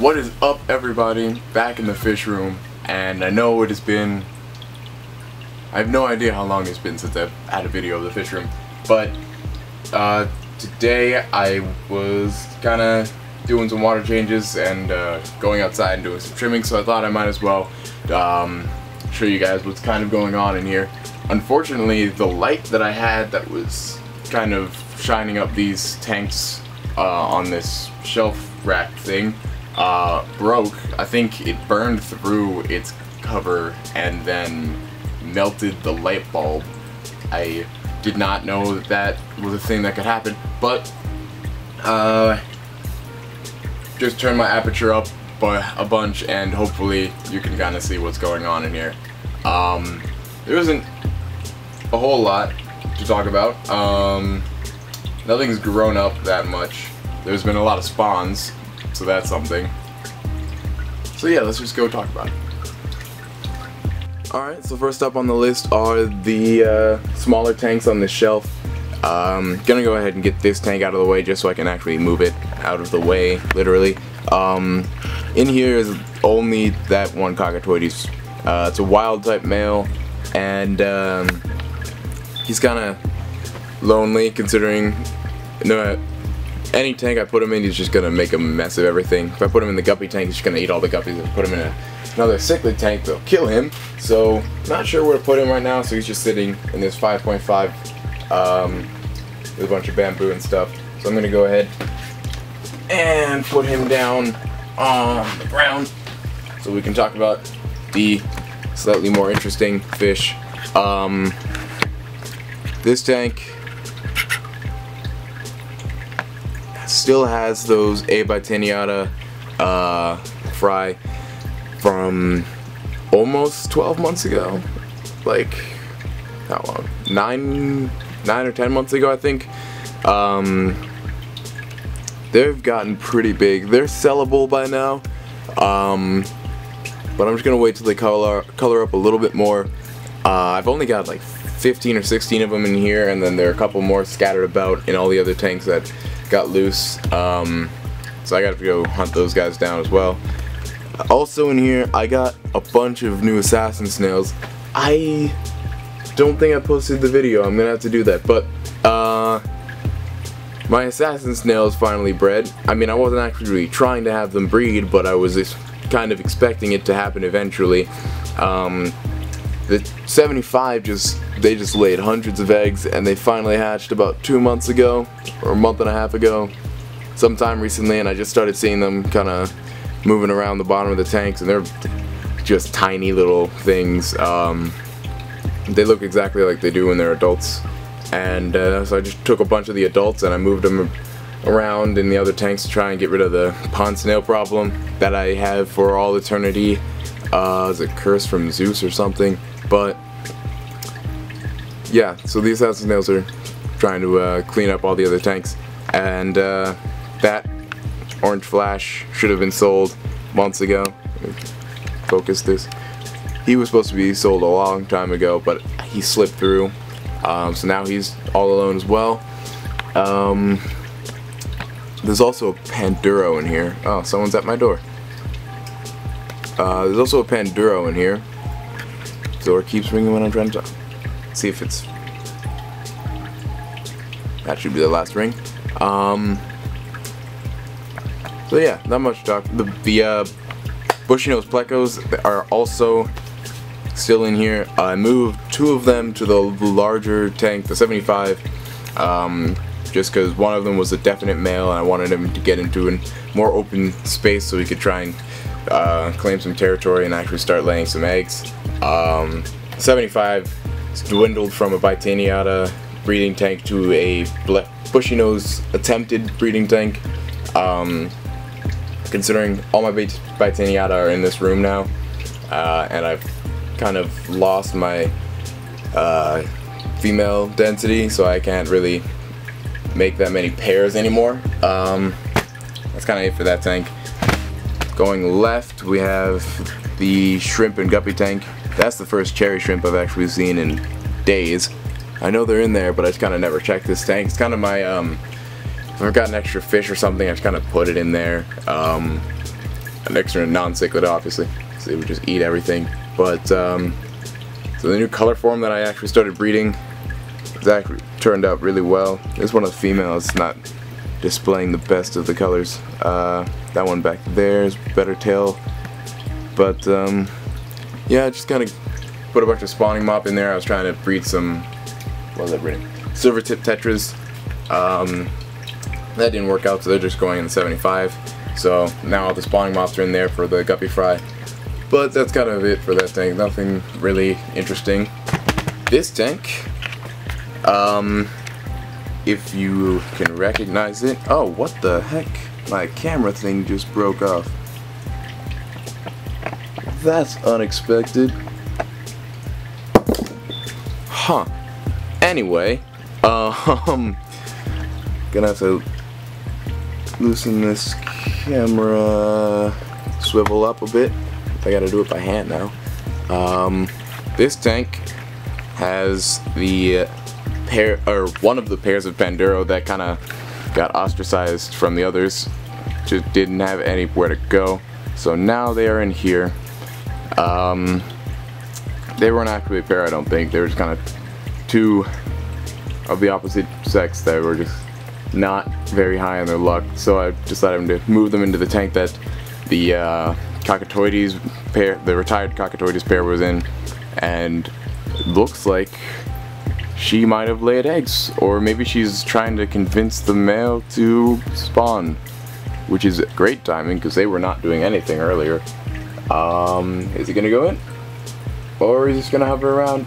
What is up, everybody? Back in the fish room, and I know it has been, I have no idea how long it's been since I've had a video of the fish room, but today I was kinda doing some water changes and going outside and doing some trimming, so I thought I might as well show you guys what's kind of going on in here. Unfortunately, the light that I had that was kind of shining up these tanks on this shelf rack thing broke. I think it burned through its cover and then melted the light bulb. I did not know that that was a thing that could happen, but just turn my aperture up by a bunch and hopefully you can kind of see what's going on in here. There isn't a whole lot to talk about. Nothing's grown up that much. There's been a lot of spawns, so that's something. So yeah, let's just go talk about it. Alright, so first up on the list are the smaller tanks on the shelf. Gonna go ahead and get this tank out of the way just so I can actually move it out of the way, literally. In here is only that one cockatoides. It's a wild type male, and he's kinda lonely considering any tank I put him in, he's just gonna make a mess of everything. If I put him in the Guppy tank, he's just gonna eat all the guppies. If I put him in another cichlid tank, they'll kill him. So, not sure where to put him right now, so he's just sitting in this 5.5 with a bunch of bamboo and stuff. So I'm gonna go ahead and put him down on the ground so we can talk about the slightly more interesting fish. This tank still has those A by Teniata fry from almost 12 months ago. Like, how long? 9 or 10 months ago, I think. They've gotten pretty big. They're sellable by now, but I'm just gonna wait till they color up a little bit more. I've only got like 15 or 16 of them in here, and then there are a couple more scattered about in all the other tanks that got loose, so I gotta go hunt those guys down as well. Also in here, I got a bunch of new assassin snails. I don't think I posted the video. I'm gonna have to do that, but my assassin snails finally bred. I mean, I wasn't actually trying to have them breed, but I was just kind of expecting it to happen eventually. The 75 they just laid hundreds of eggs, and they finally hatched about 2 months ago, or a month and a half ago, sometime recently, and I just started seeing them kind of moving around the bottom of the tanks, and they're just tiny little things. They look exactly like they do when they're adults, and so I just took a bunch of the adults and I moved them around in the other tanks to try and get rid of the pond snail problem that I have for all eternity. Is a curse from Zeus or something, but yeah, so these assassin snails are trying to clean up all the other tanks, and that orange flash should have been sold months ago. Focus this. He was supposed to be sold a long time ago, but he slipped through, so now he's all alone as well. There's also a Panduro in here. Oh, someone's at my door. There's also a Panduro in here. Door keeps ringing when I'm trying to talk. See if it's... That should be the last ring. So yeah, not much to talk. The bushy-nosed plecos are also still in here. I moved 2 of them to the larger tank, the 75, just because one of them was a definite male and I wanted him to get into a more open space so he could try and claim some territory and actually start laying some eggs. 75 dwindled from a Bitaniata breeding tank to a bushy nose attempted breeding tank. Considering all my Bitaniata are in this room now, and I've kind of lost my female density, so I can't really make that many pairs anymore. That's kind of it for that tank. Going left, we have the shrimp and guppy tank. That's the first cherry shrimp I've actually seen in days. I know they're in there, but I just kind of never checked this tank. It's kind of my, if I've got an extra fish or something, I just kind of put it in there. an extra non-cichlid, obviously, so they would just eat everything. But so the new color form that I actually started breeding has actually turned out really well. This one of the females, not displaying the best of the colors. That one back there is better tail, but yeah, just kind of put a bunch of spawning mop in there. I was trying to breed some, what was I breeding? Silver tip tetras. That didn't work out, so they're just going in the 75. So now all the spawning mops are in there for the guppy fry. But that's kind of it for that tank. Nothing really interesting. This tank, if you can recognize it. Oh, what the heck? My camera thing just broke off. That's unexpected. Huh. Anyway, gonna have to loosen this camera, swivel up a bit. I gotta do it by hand now. This tank has the pair, or one of the pairs of Panduro that kind of got ostracized from the others. Just didn't have anywhere to go. So now they are in here. They weren't actually a pair, I don't think. They were just kind of two of the opposite sex that were just not very high on their luck. So I decided to move them into the tank that the Cockatoides pair, the retired Cockatoides pair, was in, and it looks like she might have laid eggs, or maybe she's trying to convince the male to spawn, which is great timing because they were not doing anything earlier. Is he gonna go in, or is he just gonna hover around?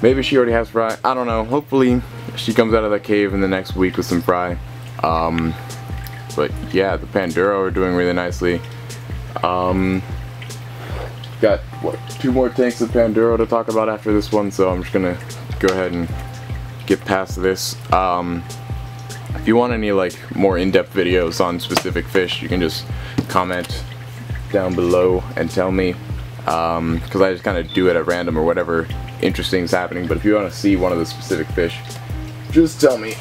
Maybe she already has fry. I don't know. Hopefully she comes out of that cave in the next week with some fry. But yeah, the Panduro are doing really nicely. Got what, 2 more tanks of Panduro to talk about after this one, so I'm just gonna go ahead and get past this. If you want any like more in-depth videos on specific fish, you can just comment down below and tell me, because I just kind of do it at random or whatever interesting is happening. But if you want to see one of the specific fish, just tell me.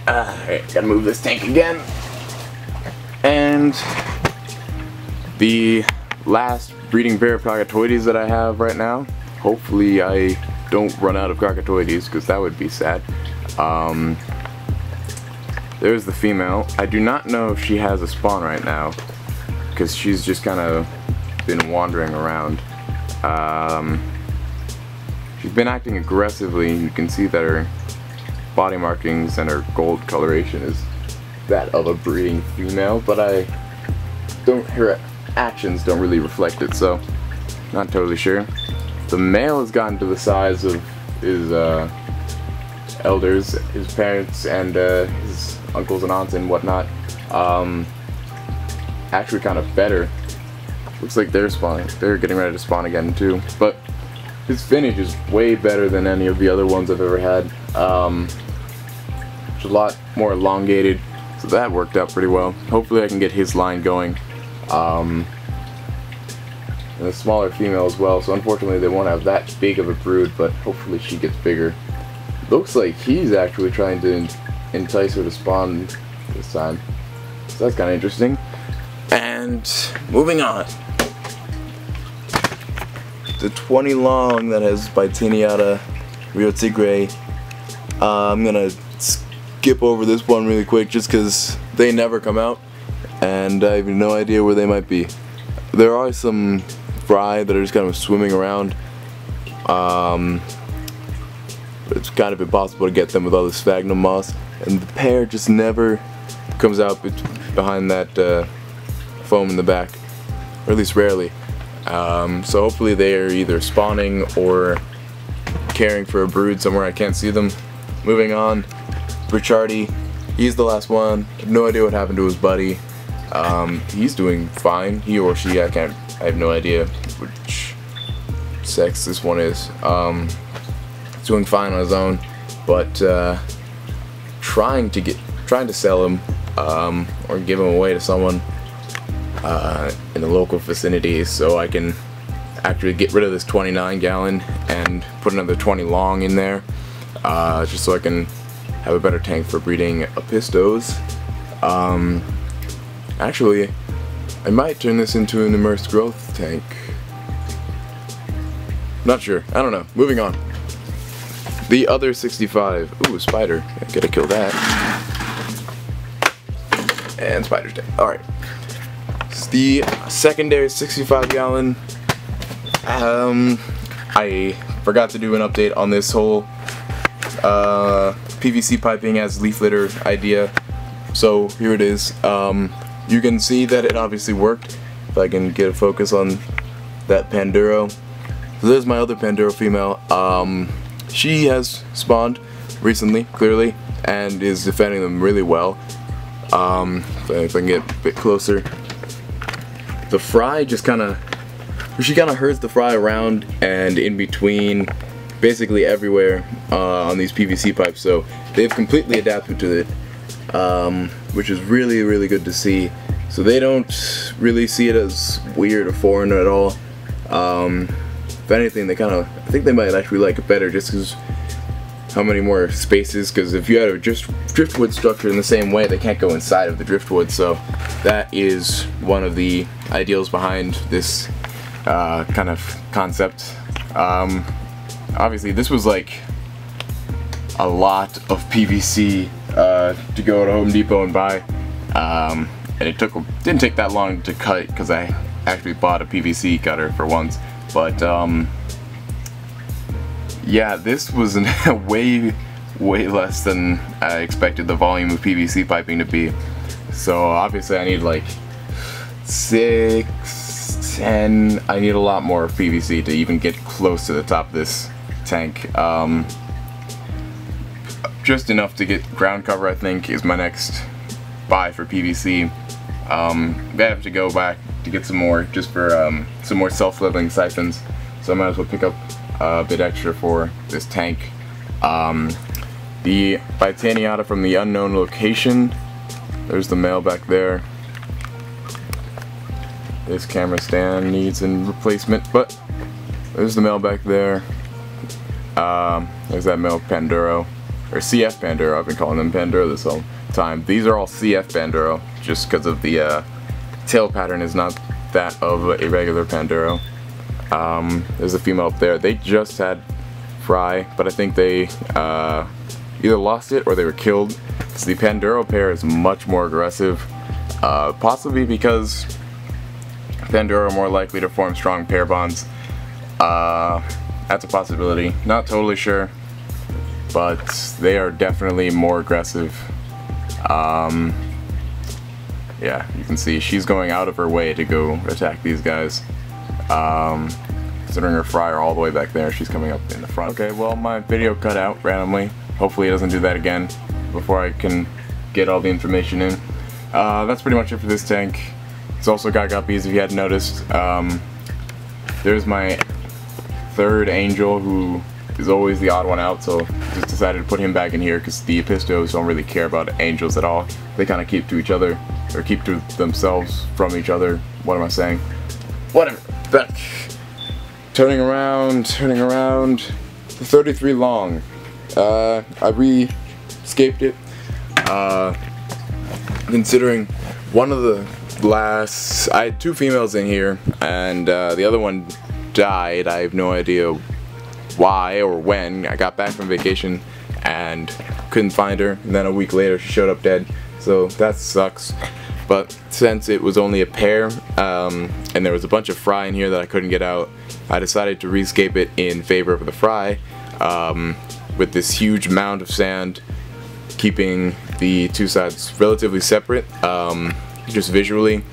Alright, gotta move this tank again. And the last breeding pair of Cockatoides that I have right now, hopefully I don't run out of Cockatoides, because that would be sad. There's the female. I do not know if she has a spawn right now, because she's just kind of been wandering around. She's been acting aggressively. You can see that her body markings and her gold coloration is that of a breeding female, but her actions don't really reflect it, so not totally sure. The male has gotten to the size of his elders, his parents, and his uncles and aunts and whatnot. Actually kind of better. Looks like they're spawning. They're getting ready to spawn again too. But his finish is way better than any of the other ones I've ever had. It's a lot more elongated, so that worked out pretty well. Hopefully I can get his line going. And a smaller female as well, so unfortunately they won't have that big of a brood, but hopefully she gets bigger. Looks like he's actually trying to entice her to spawn this time, so that's kind of interesting. And moving on, the 20 long that has Bytiniata Rio Tigre. I'm gonna skip over this one really quick just because they never come out and I have no idea where they might be. There are some fry that are just kind of swimming around. It's kind of impossible to get them with all the sphagnum moss, and the pair just never comes out behind that foam in the back, or at least rarely. So hopefully they are either spawning or caring for a brood somewhere I can't see them. Moving on, Richardi, he's the last one. No idea what happened to his buddy. He's doing fine. He or she, I have no idea which sex this one is. He's doing fine on his own, but trying to sell him or give him away to someone in the local vicinity so I can actually get rid of this 29 gallon and put another 20 long in there, just so I can have a better tank for breeding Apistos. Actually, I might turn this into an immersed growth tank. Not sure. I don't know. Moving on. The other 65. Ooh, spider. I gotta kill that. And spider's dead. Alright. It's the secondary 65 gallon. I forgot to do an update on this whole PVC piping as leaf litter idea. So here it is. You can see that it obviously worked. If I can get a focus on that Panduro. So there's my other Panduro female. She has spawned recently, clearly, and is defending them really well. If I can get a bit closer. The fry just she kind of herds the fry around and in between, basically everywhere on these PVC pipes. So they've completely adapted to it, which is really, really good to see. So they don't really see it as weird or foreign at all. If anything, I think they might actually like it better just because how many more spaces, because if you had a driftwood structure in the same way, they can't go inside of the driftwood. So that is one of the ideals behind this kind of concept. Obviously this was like a lot of PVC to go to Home Depot and buy, and it didn't take that long to cut it because I actually bought a PVC cutter for once. But yeah, this was way less than I expected the volume of PVC piping to be. So obviously I need like 6, 10, I need a lot more PVC to even get close to the top of this tank. Just enough to get ground cover, I think, is my next buy for PVC. I have to go back to get some more, just for some more self-leveling siphons, so I might as well pick up a bit extra for this tank. The Titaniata from the unknown location. There's the male back there. This camera stand needs a replacement, but there's the male back there. There's that male Panduro, or CF Panduro. I've been calling them Panduro this whole time. These are all CF Panduro, just because of the tail pattern is not that of a regular Panduro. There's a female up there. They just had fry, but I think they either lost it or they were killed. So the Panduro pair is much more aggressive, possibly because Panduro are more likely to form strong pair bonds. That's a possibility. Not totally sure, but they are definitely more aggressive. Yeah, you can see she's going out of her way to go attack these guys. Considering her fry are all the way back there, she's coming up in the front. Okay, well, my video cut out randomly. Hopefully it doesn't do that again before I can get all the information in. That's pretty much it for this tank. It's also got guppies, if you hadn't noticed. There's my third angel, who is always the odd one out, so just decided to put him back in here because the Epistos don't really care about angels at all. They kind of keep to each other, or keep to themselves from each other. What am I saying? Whatever. Back. Turning around. The 33 long. I re-scaped it. Considering one of the last, I had 2 females in here, and the other one died. I have no idea why or when. I got back from vacation and couldn't find her, and then a week later she showed up dead, so that sucks. But since it was only a pair, and there was a bunch of fry in here that I couldn't get out, I decided to rescape it in favor of the fry, with this huge mound of sand, keeping the 2 sides relatively separate, just visually,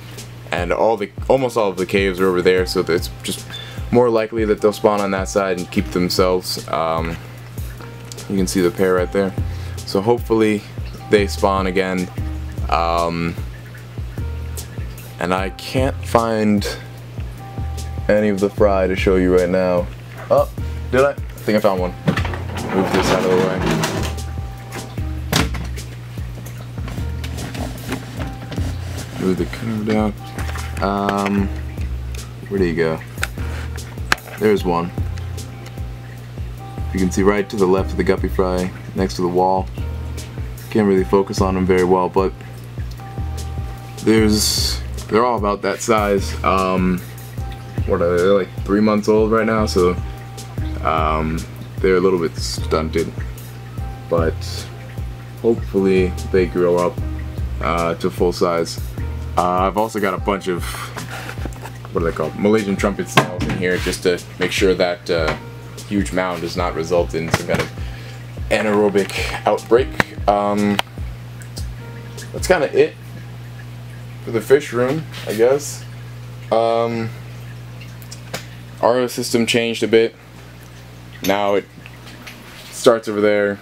and almost all of the caves are over there, so that it's just more likely that they'll spawn on that side and keep themselves. You can see the pair right there, so hopefully they spawn again. And I can't find any of the fry to show you right now. Oh, did I? I think I found one. Move this out of the way. Move the camera down. Where do you go? There's one. You can see right to the left of the guppy fry, next to the wall. Can't really focus on them very well, but there's they're all about that size. What are they, like 3 months old right now, so they're a little bit stunted, but hopefully they grow up to full size. I've also got a bunch of, what are they called, Malaysian trumpet snails in here, just to make sure that huge mound does not result in some kind of anaerobic outbreak. That's kind of it for the fish room, I guess. RO system changed a bit. Now it starts over there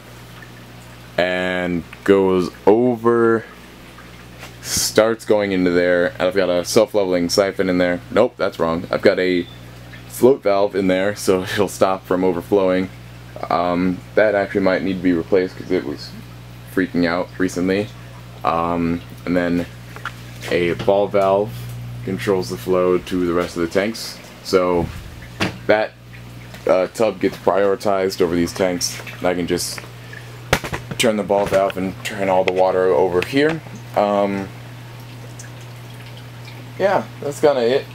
and goes over, starts going into there, and I've got a self-leveling siphon in there. Nope, that's wrong. I've got a float valve in there, so it'll stop from overflowing. That actually might need to be replaced because it was freaking out recently. And then a ball valve controls the flow to the rest of the tanks. So that tub gets prioritized over these tanks, and I can just turn the ball valve and turn all the water over here. Yeah, that's kind of it.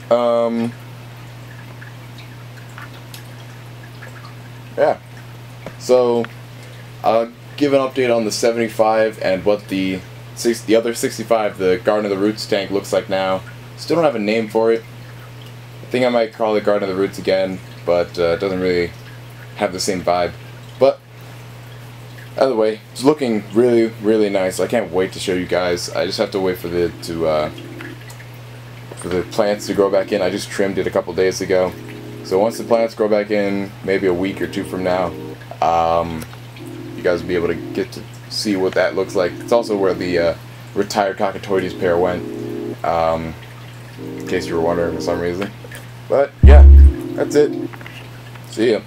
Yeah, so I'll give an update on the 75 and what the other 65, the Garden of the Roots tank, looks like now. Still don't have a name for it. I think I might call it Garden of the Roots again, but it doesn't really have the same vibe. But either way, it's looking really, really nice. I can't wait to show you guys. I just have to wait for the plants to grow back in. I just trimmed it a couple days ago. So once the plants grow back in, maybe a week or two from now, you guys will be able to get to see what that looks like. It's also where the retired Cockatoides pair went, in case you were wondering for some reason. But yeah, that's it. See ya.